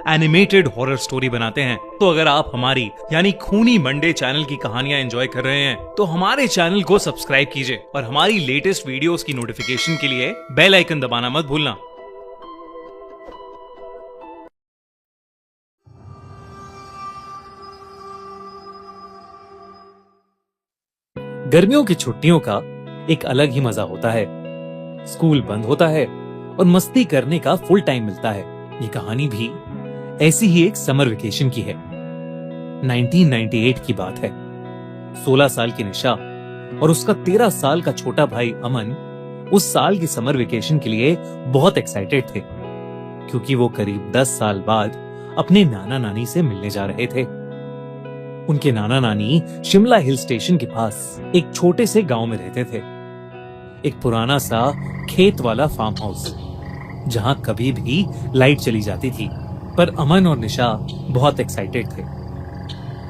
Animated horror story बनाते हैं। तो अगर आप हमारी यानी खूनी मंडे चैनल की कहानियां एंजॉय कर रहे हैं तो हमारे चैनल को सब्सक्राइब कीजिए और हमारी लेटेस्ट वीडियोस की नोटिफिकेशन के लिए बेल आइकन दबाना मत भूलना। गर्मियों की छुट्टियों का एक अलग ही मजा होता है। स्कूल बंद होता है और मस्ती करने का फुल टाइम मिलता है। ये कहानी भी ऐसी ही एक समर वेकेशन की है। 1998 की बात है। 16 साल की निशा और उसका 13 साल का छोटा भाई अमन उस साल की समर वेकेशन के लिए बहुत एक्साइटेड थे, क्योंकि वो करीब 10 साल बाद अपने नाना नानी से मिलने जा रहे थे। उनके नाना नानी शिमला हिल स्टेशन के पास एक छोटे से गांव में रहते थे। एक पुराना सा खेत वाला फार्म हाउस, जहां कभी भी लाइट चली जाती थी। पर अमन और निशा बहुत एक्साइटेड थे।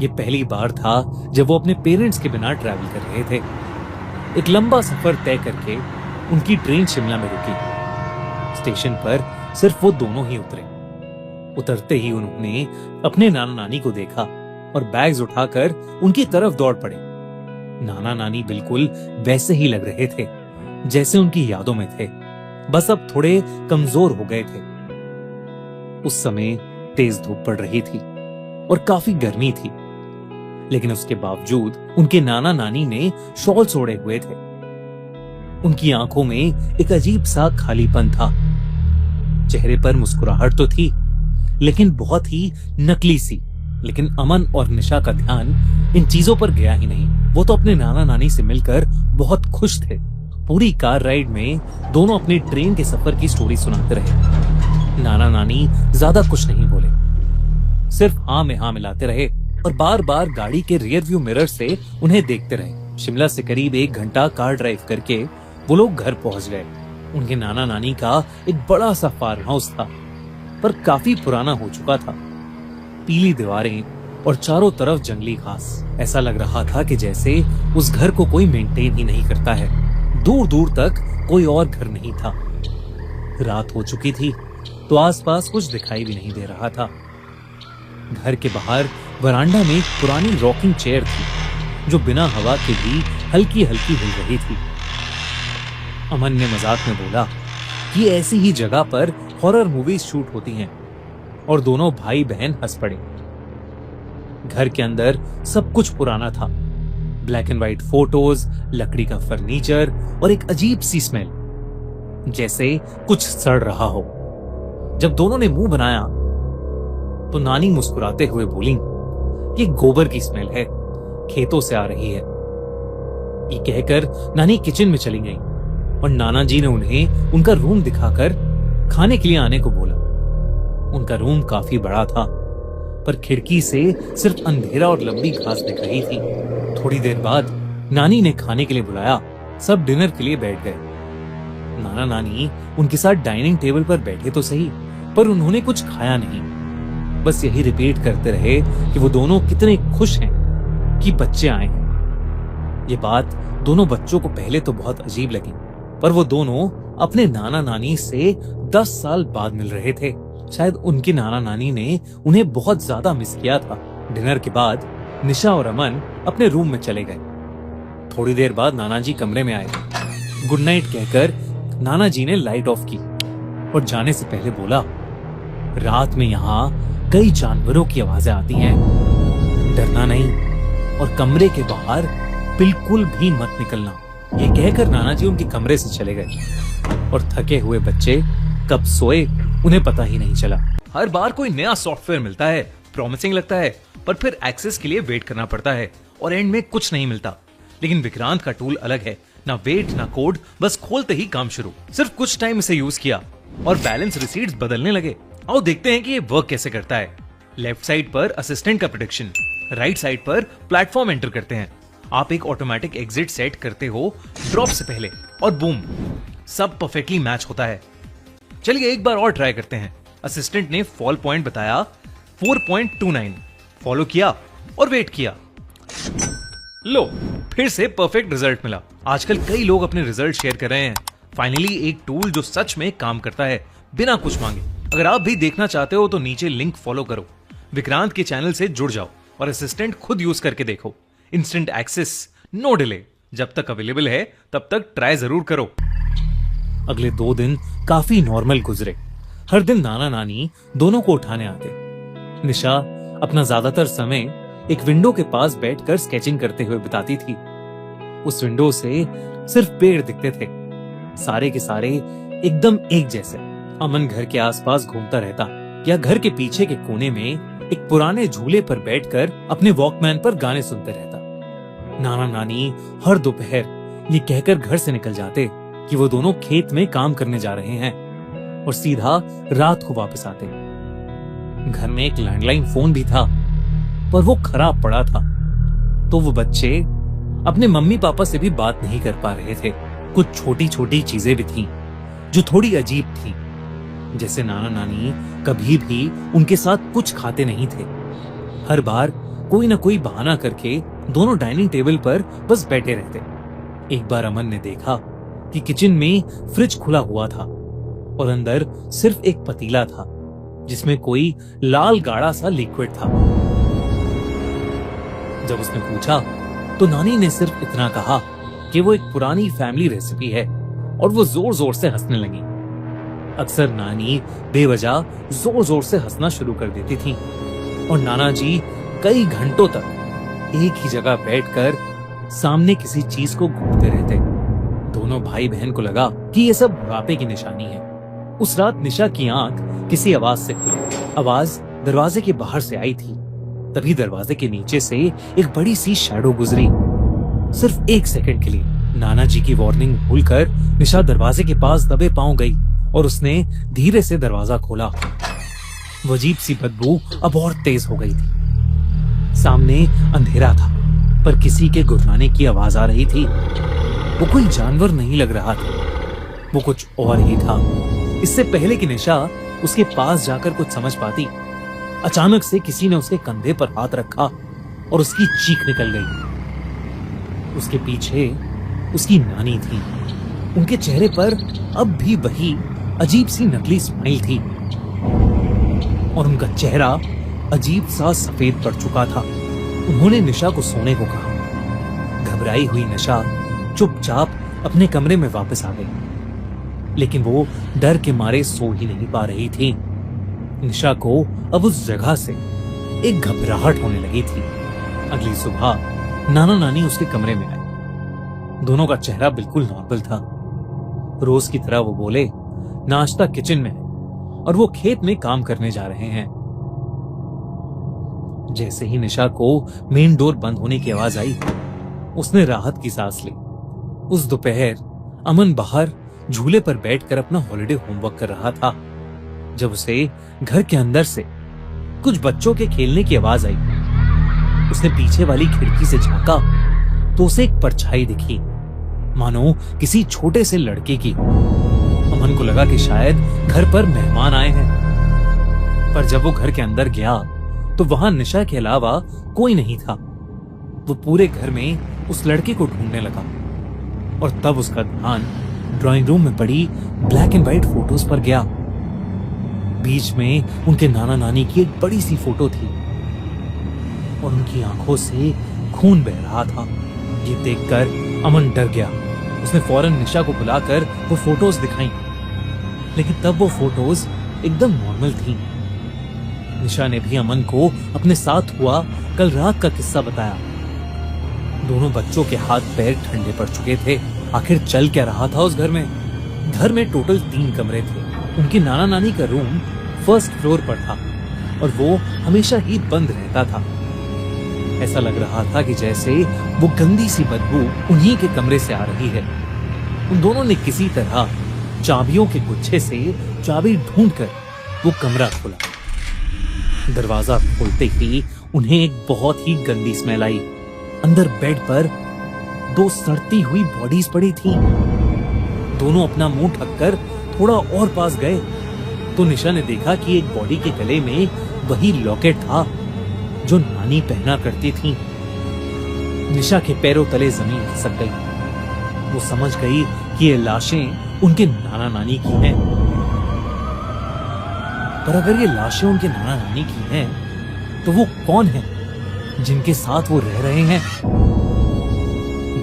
ये पहली बार था जब वो अपने पेरेंट्स के बिना ट्रैवल कर रहे थे। एक लंबा सफर तय करके उनकी ट्रेन शिमला में रुकी। स्टेशन पर सिर्फ वो दोनों ही उतरे। उतरते ही उन्होंने अपने नाना नानी को देखा और बैग्स उठाकर उनकी तरफ दौड़ पड़े। नाना नानी बिल्कुल वैसे ही लग रहे थे जैसे उनकी यादों में थे, बस अब थोड़े कमजोर हो गए थे। उस समय तेज धूप पड़ रही थी और काफी गर्मी थी, लेकिन उसके बावजूद उनके नाना नानी ने शॉल ओढ़े हुए थे। उनकी आंखों में एक अजीब सा खालीपन था। चेहरे पर मुस्कुराहट तो थी, लेकिन बहुत ही नकली सी। लेकिन अमन और निशा का ध्यान इन चीजों पर गया ही नहीं। वो तो अपने नाना नानी से मिलकर बहुत खुश थे। पूरी कार राइड में दोनों अपनी ट्रेन के सफर की स्टोरी सुनाते रहे। नाना नानी ज्यादा कुछ नहीं बोले, सिर्फ हाँ में हाँ मिलाते रहे और बार बार गाड़ी के रियर व्यू मिरर से उन्हें देखते रहे। शिमला से करीब 1 घंटा कार ड्राइव करके वो लोग घर पहुंच गए। उनके नाना नानी का एक बड़ा सा फार्म हाउस था, पर काफी पुराना हो चुका था। पीली दीवारें और चारों तरफ जंगली घास। ऐसा लग रहा था कि जैसे उस घर को कोई मेंटेन ही नहीं करता है। दूर दूर तक कोई और घर नहीं था। रात हो चुकी थी तो आसपास कुछ दिखाई भी नहीं दे रहा था। घर के बाहर वरांडा में एक पुरानी रॉकिंग चेयर थी जो बिना हवा के भी हल्की हल्की हिल रही थी। अमन ने मजाक में बोला कि ऐसी ही जगह पर हॉरर मूवीज शूट होती हैं, और दोनों भाई बहन हंस पड़े। घर के अंदर सब कुछ पुराना था। ब्लैक एंड व्हाइट फोटोज, लकड़ी का फर्नीचर और एक अजीब सी स्मेल, जैसे कुछ सड़ रहा हो। जब दोनों ने मुंह बनाया तो नानी मुस्कुराते हुए बोली, ये गोबर की स्मेल है, खेतों से आ रही है। ये कहकर नानी किचन में चली गई और नाना जी ने उन्हें उनका रूम दिखाकर खाने के लिए आने को बोला। उनका रूम काफी बड़ा था, पर खिड़की से सिर्फ अंधेरा और लंबी घास दिख रही थी। थोड़ी देर बाद नानी ने खाने के लिए बुलाया। सब डिनर के लिए बैठ गए। नाना नानी उनके साथ डाइनिंग टेबल पर बैठे तो सही, पर उन्होंने कुछ खाया नहीं। बस यही रिपीट करते रहे कि वो दोनों कितने खुश हैं कि बच्चे आए हैं। ये बात दोनों बच्चों को पहले तो बहुत अजीब लगी, पर वो दोनों अपने नाना नानी से 10 साल बाद मिल रहे थे। शायद उनके नाना नानी ने उन्हें बहुत ज्यादा मिस किया था। डिनर के बाद निशा और अमन अपने रूम में चले गए। थोड़ी देर बाद नाना जी कमरे में आए। गुड नाइट कहकर नाना जी ने लाइट ऑफ की और जाने से पहले बोला, रात में यहाँ कई जानवरों की आवाजें आती हैं, डरना नहीं और कमरे के बाहर बिल्कुल भी मत निकलना। ये कहकर नाना जी उनके कमरे से चले गए और थके हुए बच्चे कब सोए उन्हें पता ही नहीं चला। हर बार कोई नया सॉफ्टवेयर मिलता है, प्रॉमिसिंग लगता है, पर फिर एक्सेस के लिए वेट करना पड़ता है और एंड में कुछ नहीं मिलता। लेकिन विक्रांत का टूल अलग है, ना वेट ना कोड, बस खोलते ही काम शुरू। सिर्फ कुछ टाइम इसे यूज किया और बैलेंस रिसीट्स बदलने लगे। आओ देखते हैं कि ये वर्क कैसे करता है। लेफ्ट साइड पर असिस्टेंट का प्रेडिक्शन, राइट साइड पर प्लेटफॉर्म एंटर करते हैं। आप एक ऑटोमेटिक एग्जिट सेट करते हो ड्रॉप से पहले और बूम, सब परफेक्टली मैच होता है। चलिए एक बार और ट्राई करते हैं। असिस्टेंट ने फॉल पॉइंट बताया 4.29, फॉलो किया और वेट किया। लो, फिर से परफेक्ट रिजल्ट मिला। आजकल कई लोग अपने रिजल्ट शेयर कर रहे हैं। फाइनली एक टूल जो सच में काम करता है बिना कुछ मांगे। अगर आप भी देखना चाहते हो तो नीचे लिंक फॉलो करो, विक्रांत के चैनल से जुड़ जाओ और असिस्टेंट खुद यूज करके देखो। इंस्टेंट एक्सेस, नो डिले, जब तक अवेलेबल है तब तक ट्राई जरूर करो। अगले 2 दिन काफी नॉर्मल गुजरे। हर दिन नाना नानी दोनों को उठाने आते। निशा अपना ज्यादातर समय एक विंडो के पास बैठकर स्केचिंग करते हुए बिताती थी। उस विंडो से सिर्फ पेड़ दिखते थे, सारे के सारे एकदम एक जैसे। अमन घर के आसपास घूमता रहता या घर के पीछे के कोने में एक पुराने झूले पर बैठकर अपने वॉकमैन पर गाने सुनते रहता। नाना नानी हर दोपहर ये कहकर घर से निकल जाते कि वो दोनों खेत में काम करने जा रहे हैं और सीधा रात को वापस आते। घर में एक लैंडलाइन फोन भी था, पर वो खराब पड़ा था, तो वो बच्चे अपने मम्मी पापा से भी बात नहीं कर पा रहे थे। कुछ छोटी छोटी चीजें भी थीं जो थोड़ी अजीब थी, जैसे नाना नानी कभी भी उनके साथ कुछ खाते नहीं थे। हर बार कोई ना कोई बहाना करके दोनों डाइनिंग टेबल पर बस बैठे रहते। एक बार अमन ने देखा कि किचन में फ्रिज खुला हुआ था और अंदर सिर्फ एक पतीला था जिसमें कोई लाल गाढ़ा सा लिक्विड था। जब उसने पूछा तो नानी ने सिर्फ इतना कहा कि वो एक पुरानी फैमिली रेसिपी है और वो जोर जोर से हंसने लगी। अक्सर नानी बेवजह जोर जोर से हंसना शुरू कर देती थी और नाना जी कई घंटों तक एक ही जगह बैठकर सामने किसी चीज को घूमते रहते। दोनों भाई बहन को लगा कि ये सब बुढ़ापे की निशानी है। उस रात निशा की आंख किसी आवाज से खुली। आवाज दरवाजे के बाहर से आई थी। तभी दरवाजे के नीचे से एक बड़ी सी शैडो गुजरी, सिर्फ 1 सेकंड के लिए। नाना जी की वार्निंग भूलकर निशा दरवाजे के पास दबे पांव गई और उसने धीरे से दरवाजा खोला। वो अजीब सी बदबू अब और तेज हो गई थी। सामने अंधेरा था, पर किसी के गुर्राने की आवाज आ रही थी। वो कोई जानवर नहीं लग रहा था, वो कुछ और ही था। इससे पहले कि निशा उसके पास जाकर कुछ समझ पाती, अचानक से किसी ने उसके कंधे पर हाथ रखा और उसकी चीख निकल गई। उसके पीछे उसकी नानी थी। उनके चेहरे पर अब भी वही अजीब सी नकली स्माइल थी और उनका चेहरा अजीब सा सफेद पड़ चुका था। उन्होंने निशा को सोने को कहा। घबराई हुई निशा चुपचाप अपने कमरे में वापस आ गई, लेकिन वो डर के मारे सो ही नहीं पा रही थी। निशा को अब उस जगह से एक घबराहट होने लगी थी। अगली सुबह नाना नानी उसके कमरे में आए। दोनों का चेहरा बिल्कुल नॉर्मल था। रोज की तरह वो बोले, नाश्ता किचन में है और वो खेत में काम करने जा रहे हैं। जैसे ही निशा को मेन डोर बंद होने की आवाज आई, उसने राहत की सांस ली। उस दोपहर अमन बाहर झूले पर बैठकर अपना हॉलिडे होमवर्क कर रहा था जब उसे घर के अंदर से कुछ बच्चों के खेलने की आवाज आई। उसने पीछे वाली खिड़की से झांका तो उसे एक परछाई दिखी, मानो किसी छोटे से लड़के की। अमन को लगा कि शायद घर पर मेहमान आए हैं, पर जब वो घर के अंदर गया तो वहां निशा के अलावा कोई नहीं था। वो पूरे घर में उस लड़के को ढूंढने लगा और तब उसका ध्यान ड्राइंग रूम में पड़ी ब्लैक एंड व्हाइट फोटोज पर गया। बीच में उनके नाना नानी की एक बड़ी सी फोटो थी और उनकी आंखों से खून बह रहा था। ये देखकर अमन डर गया। उसने फौरन निशा को बुलाकर वो फोटोज दिखाई, लेकिन तब वो फोटोज एकदम नॉर्मल थी। निशा ने भी अमन को अपने साथ हुआ कल रात का किस्सा बताया। दोनों बच्चों के हाथ पैर ठंडे पड़ चुके थे। आखिर चल क्या रहा था उस घर में? घर में टोटल 3 कमरे थे। उनके नाना नानी का रूम फर्स्ट फ्लोर पर था और वो हमेशा ही बंद रहता था। ऐसा लग रहा था कि जैसे वो गंदी सी बदबू उन्हीं के कमरे से आ रही है। उन दोनों ने किसी तरह चाबियों के गुच्छे से चाबी ढूंढकर वो कमरा खोला। दरवाजा खोलते ही उन्हें एक बहुत ही गंदी स्मेल आई। अंदर बेड पर 2 सड़ती हुई बॉडीज पड़ी थी। दोनों अपना मुंह ढककर थोड़ा और पास गए तो निशा ने देखा कि एक बॉडी के गले में वही लॉकेट था जो नानी पहना करती थी। निशा के पैरों तले जमीन खिसक गई। वो समझ गई कि ये लाशें उनके नाना नानी की हैं। पर अगर ये लाशें उनके नाना नानी की हैं, तो वो कौन हैं जिनके साथ वो रह रहे हैं?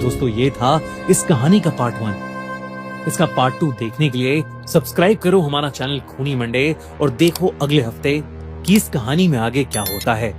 दोस्तों, ये था इस कहानी का पार्ट 1। इसका पार्ट 2 देखने के लिए सब्सक्राइब करो हमारा चैनल खूनी मंडे और देखो अगले हफ्ते कि इस कहानी में आगे क्या होता है।